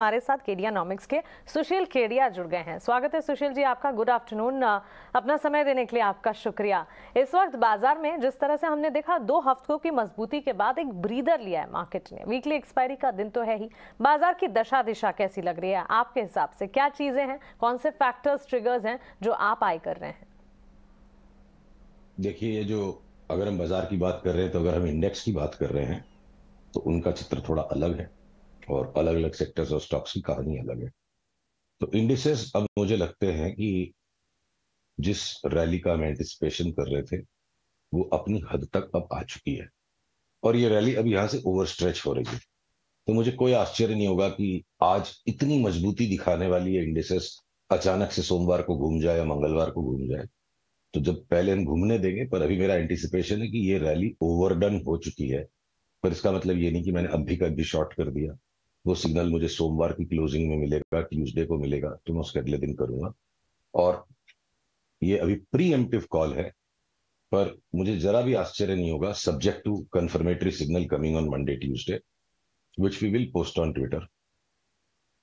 हमारे साथ केडियानॉमिक्स के सुशील केडिया जुड़ गए हैं। स्वागत है सुशील जी आपका। Good afternoon. अपना समय देने के लिए आपका शुक्रिया। इस वक्त बाजार में जिस तरह से हमने देखा 2 हफ्तों की मजबूती के बाद एक ब्रीदर लिया है मार्केट ने। वीकली एक्सपायरी का दिन तो है ही, बाजार की दशा दिशा कैसी लग रही है आपके हिसाब से? क्या चीजें हैं, कौन से फैक्टर्स ट्रिगर्स हैं जो आप आई कर रहे हैं? देखिए, ये जो अगर हम बाजार की बात कर रहे हैं तो अगर हम इंडेक्स की बात कर रहे हैं तो उनका चित्र थोड़ा अलग है और अलग अलग सेक्टर्स और स्टॉक्स की कहानी अलग है। तो इंडिसेस अब मुझे लगते हैं कि जिस रैली का हम एंटिसिपेशन कर रहे थे वो अपनी हद तक अब आ चुकी है और ये रैली अब यहाँ से ओवर स्ट्रेच हो रही है। तो मुझे कोई आश्चर्य नहीं होगा कि आज इतनी मजबूती दिखाने वाली है इंडिसेस अचानक से सोमवार को घूम जाए या मंगलवार को घूम जाए। तो जब पहले हम घूमने देंगे, पर अभी मेरा एंटिसिपेशन है कि ये रैली ओवरडन हो चुकी है। पर इसका मतलब ये नहीं कि मैंने अभी का अभी शॉर्ट कर दिया। वो सिग्नल मुझे सोमवार की क्लोजिंग में मिलेगा, ट्यूसडे को मिलेगा, तो मैं उसके अगले दिन करूंगा। और ये अभी प्री एम्प्टिव कॉल है, पर मुझे जरा भी आश्चर्य नहीं होगा subject to confirmatory signal coming on Monday Tuesday which we will post on Twitter.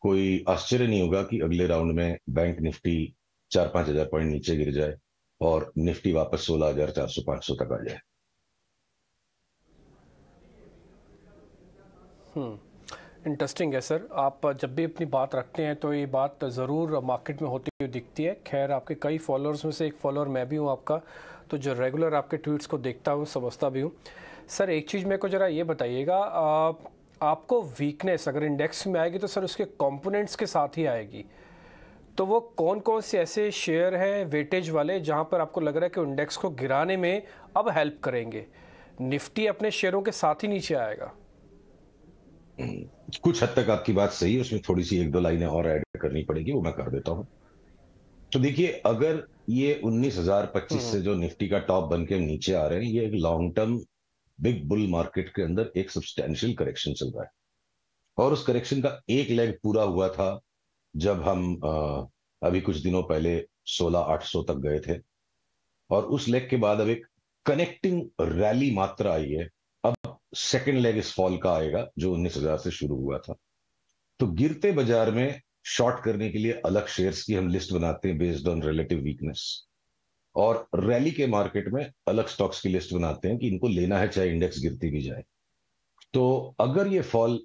कोई आश्चर्य नहीं होगा कि अगले राउंड में बैंक निफ्टी 4-5 हजार पॉइंट नीचे गिर जाए और निफ्टी वापस 16,400-500 तक आ जाए। इंटरेस्टिंग है सर। आप जब भी अपनी बात रखते हैं तो ये बात ज़रूर मार्केट में होती हुई दिखती है। खैर, आपके कई फॉलोअर्स में से एक फॉलोअर मैं भी हूँ आपका, तो जो रेगुलर आपके ट्वीट्स को देखता हूँ, समझता भी हूँ। सर, एक चीज़ मेरे को ज़रा ये बताइएगा, आपको वीकनेस अगर इंडेक्स में आएगी तो सर उसके कंपोनेंट्स के साथ ही आएगी। तो वो कौन कौन से ऐसे शेयर हैं वेटेज वाले जहाँ पर आपको लग रहा है कि इंडेक्स को गिराने में अब हेल्प करेंगे? निफ्टी अपने शेयरों के साथ ही नीचे आएगा? कुछ हद तक आपकी बात सही है, उसमें थोड़ी सी 1-2 लाइनें और ऐड करनी पड़ेगी, वो मैं कर देता हूं। तो देखिए, अगर ये 19,025 से जो निफ्टी का टॉप बन के नीचे आ रहे हैं, ये एक long term big bull market के अंदर एक सब्सटैंशियल करेक्शन चल रहा है। और उस करेक्शन का एक लेग पूरा हुआ था जब हम अभी कुछ दिनों पहले 16,800 तक गए थे। और उस लेग के बाद अब एक कनेक्टिंग रैली मात्र आई है। अब सेकेंड लेग इस फॉल का आएगा जो 19,000 से शुरू हुआ था। तो गिरते बाजार में शॉर्ट करने के लिए अलग शेयर्स की हम लिस्ट बनाते हैं बेस्ड ऑन रिलेटिव वीकनेस, और रैली के मार्केट में अलग स्टॉक्स की लिस्ट बनाते हैं कि इनको लेना है चाहे इंडेक्स गिरती भी जाए। तो अगर ये फॉल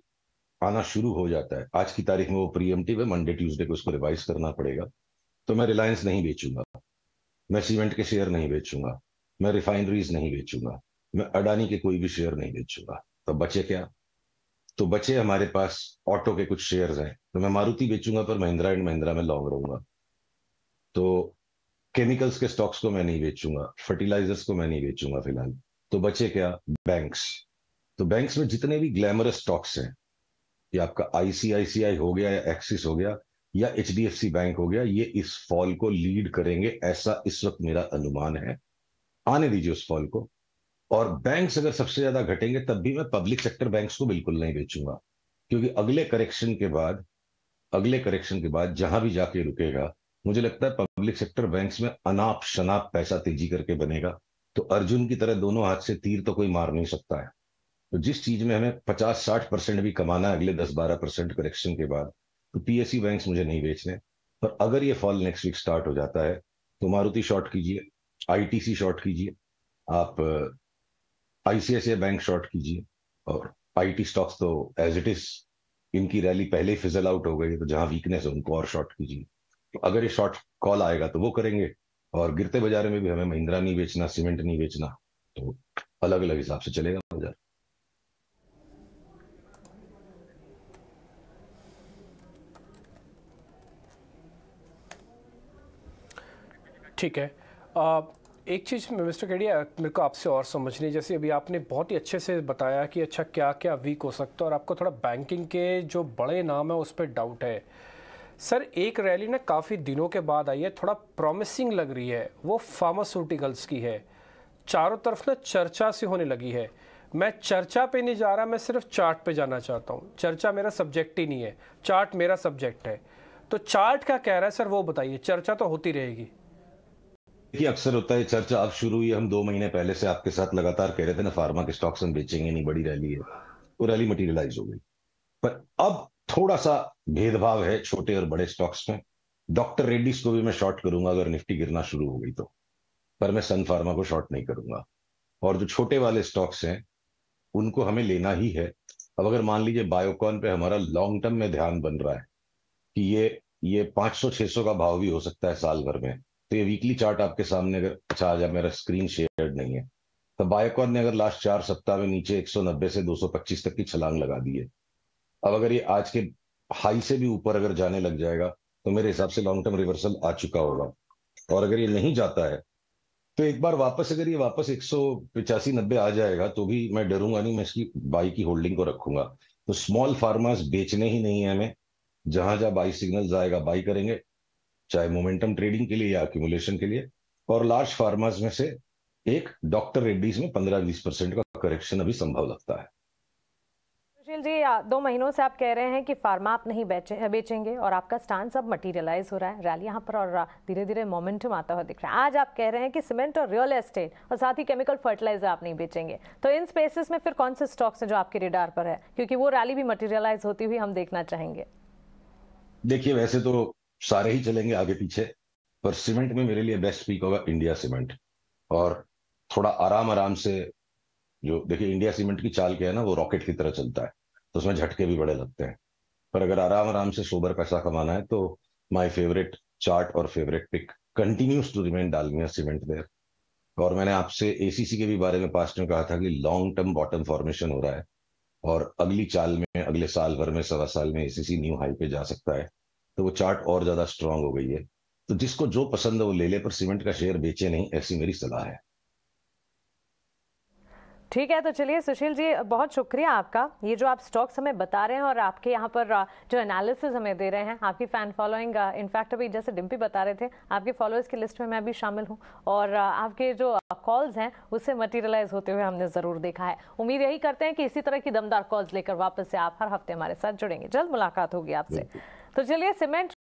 आना शुरू हो जाता है, आज की तारीख में वो प्रीएम्प्टिव है, मंडे ट्यूसडे को उसको रिवाइज करना पड़ेगा, तो मैं रिलायंस नहीं बेचूंगा, मैं सीमेंट के शेयर नहीं बेचूंगा, मैं रिफाइनरीज नहीं बेचूंगा, मैं अडानी के कोई भी शेयर नहीं बेचूंगा। तो बचे क्या? तो बचे हमारे पास ऑटो के कुछ शेयर्स हैं, तो मैं मारुति बेचूंगा पर महिंद्रा एंड महिंद्रा में लॉन्ग रहूंगा। तो केमिकल्स के स्टॉक्स को मैं नहीं बेचूंगा, फर्टिलाइजर्स को मैं नहीं बेचूंगा फिलहाल। तो बचे क्या? बैंक्स। तो बैंक्स में जितने भी ग्लैमरस स्टॉक्स हैं, ये आपका आईसीआईसीआई हो गया या एक्सिस हो गया या एचडीएफसी बैंक हो गया, ये इस फॉल को लीड करेंगे, ऐसा इस वक्त मेरा अनुमान है। आने दीजिए उस फॉल को। और बैंक्स अगर सबसे ज्यादा घटेंगे तब भी मैं पब्लिक सेक्टर बैंक्स को बिल्कुल नहीं बेचूंगा, क्योंकि अगले करेक्शन के बाद जहां भी जाके रुकेगा, मुझे लगता है पब्लिक सेक्टर बैंक्स में अनाप शनाप पैसा तेजी करके बनेगा। तो अर्जुन की तरह दोनों हाथ से तीर तो कोई मार नहीं सकता है। तो जिस चीज में हमें 50-60% भी कमाना है अगले 10-12% करेक्शन के बाद, तो पीएसयू बैंक्स मुझे नहीं बेचने। पर अगर ये फॉल नेक्स्ट वीक स्टार्ट हो जाता है तो मारुति शॉर्ट कीजिए, आईटीसी शॉर्ट कीजिए, आप आईसीआईसीआई बैंक शॉर्ट कीजिए। और आईटी स्टॉक्स तो एज इट इज इनकी रैली पहले ही फिजल आउट हो गई है, तो जहां वीकनेस है उनको और शॉर्ट कीजिए। तो अगर ये शॉर्ट कॉल आएगा तो वो करेंगे। और गिरते बाजार में भी हमें महिंद्रा नहीं बेचना, सीमेंट नहीं बेचना, तो अलग अलग हिसाब से चलेगा बाजार। ठीक है। एक चीज़ मिस्टर केडिया मेरे को आपसे और समझनी है। जैसे अभी आपने बहुत ही अच्छे से बताया कि अच्छा क्या क्या वीक हो सकता है और आपको थोड़ा बैंकिंग के जो बड़े नाम है उस पर डाउट है। सर, एक रैली ना काफ़ी दिनों के बाद आई है, थोड़ा प्रॉमिसिंग लग रही है, वो फार्मास्यूटिकल्स की है। चारों तरफ ना चर्चा सी होने लगी है। मैं चर्चा पे नहीं जा रहा, मैं सिर्फ चार्ट पे जाना चाहता हूँ। चर्चा मेरा सब्जेक्ट ही नहीं है, चार्ट मेरा सब्जेक्ट है। तो चार्ट क्या कह रहा है सर, वो बताइए। चर्चा तो होती रहेगी। देखिए, अक्सर होता है चर्चा अब शुरू हुई है, हम 2 महीने पहले से आपके साथ लगातार कह रहे थे ना फार्मा के स्टॉक्स हम बेचेंगे नहीं, बड़ी रैली है। वो रैली मटीरियलाइज हो गई। पर अब थोड़ा सा भेदभाव है छोटे और बड़े स्टॉक्स में। डॉक्टर रेड्डीज को भी मैं शॉर्ट करूंगा अगर निफ्टी गिरना शुरू हो गई तो, पर मैं सन फार्मा को शॉर्ट नहीं करूंगा। और जो छोटे वाले स्टॉक्स हैं उनको हमें लेना ही है। अब अगर मान लीजिए बायोकॉन पे हमारा लॉन्ग टर्म में ध्यान बन रहा है कि ये 500-600 का भाव भी हो सकता है साल भर में, तो ये वीकली चार्ट आपके सामने, अगर अच्छा आज मेरा स्क्रीन शेयर्ड नहीं है, तो बायोकॉन ने अगर लास्ट 4 सप्ताह में नीचे 190 से 225 तक की छलांग लगा दी है। अब अगर ये आज के हाई से भी ऊपर अगर जाने लग जाएगा तो मेरे हिसाब से लॉन्ग टर्म रिवर्सल आ चुका होगा। और अगर ये नहीं जाता है तो एक बार वापस, अगर ये वापस 185-90 आ जाएगा तो भी मैं डरूंगा नहीं, मैं इसकी बाई की होल्डिंग को रखूंगा। तो स्मॉल फार्मास बेचने ही नहीं है हमें, जहां जहां बाई सिग्नल्स आएगा बाई करेंगे, चाहे मोमेंटम ट्रेडिंग के लिए या एक्यूमुलेशन के लिए। और लार्ज फार्मास में से एक डॉक्टर रेड्डीज में 15-20% का करेक्शन अभी संभव लगता है। सुशील जी, 2 महीनों से आप कह रहे हैं कि फार्मा आप नहीं बेचेंगे और आपका स्टांस अब मटेरियलाइज हो रहा है, रैली यहाँ पर और धीरे धीरे मोमेंटम आता हुआ दिख रहा है। आज आप कह रहे हैं कि सीमेंट और रियल एस्टेट और साथ ही केमिकल फर्टिलाइजर आप नहीं बेचेंगे, तो इन स्पेसेस में फिर कौन से स्टॉक्स हैं जो आपके रेडार पर है, क्योंकि वो रैली भी मटेरियलाइज होती हुई हम देखना चाहेंगे। देखिए वैसे तो सारे ही चलेंगे आगे पीछे, पर सीमेंट में मेरे लिए बेस्ट पिक होगा इंडिया सीमेंट। और थोड़ा आराम आराम से, जो देखिए इंडिया सीमेंट की चाल क्या है ना, वो रॉकेट की तरह चलता है, तो उसमें झटके भी बड़े लगते हैं। पर अगर आराम आराम से सोबर पैसा कमाना है तो माय फेवरेट चार्ट और favourite pick continues to remain Dalmia cement there. और मैंने आपसे एसीसी के भी बारे में पास्ट में कहा था कि लॉन्ग टर्म बॉटम फॉर्मेशन हो रहा है और अगली चाल में, अगले साल भर में, सवा साल में एसीसी न्यू हाई पे जा सकता है। तो वो चार्ट और ज्यादा स्ट्रांग हो गई है। तो जिसको जो पसंद है वो ले ले, पर सीमेंट का शेयर बेचे नहीं, ऐसी मेरी सलाह है। ठीक है, तो चलिए सुशील जी, बहुत शुक्रिया आपका। ये जो आप स्टॉक्स हमें बता रहे हैं और आपके यहाँ पर जो एनालिसिस हमें दे रहे हैं, आपकी फैन फॉलोइंग, इनफैक्ट अभी जैसे डिम्पी बता रहे थे, आपके फॉलोअर्स की लिस्ट में मैं भी शामिल हूँ और आपके जो कॉल्स हैं उससे मटेरियलाइज होते हुए हमने ज़रूर देखा है। उम्मीद यही करते हैं कि इसी तरह की दमदार कॉल्स लेकर वापस से आप हर हफ्ते हमारे साथ जुड़ेंगे। जल्द मुलाकात होगी आपसे। तो चलिए, सीमेंट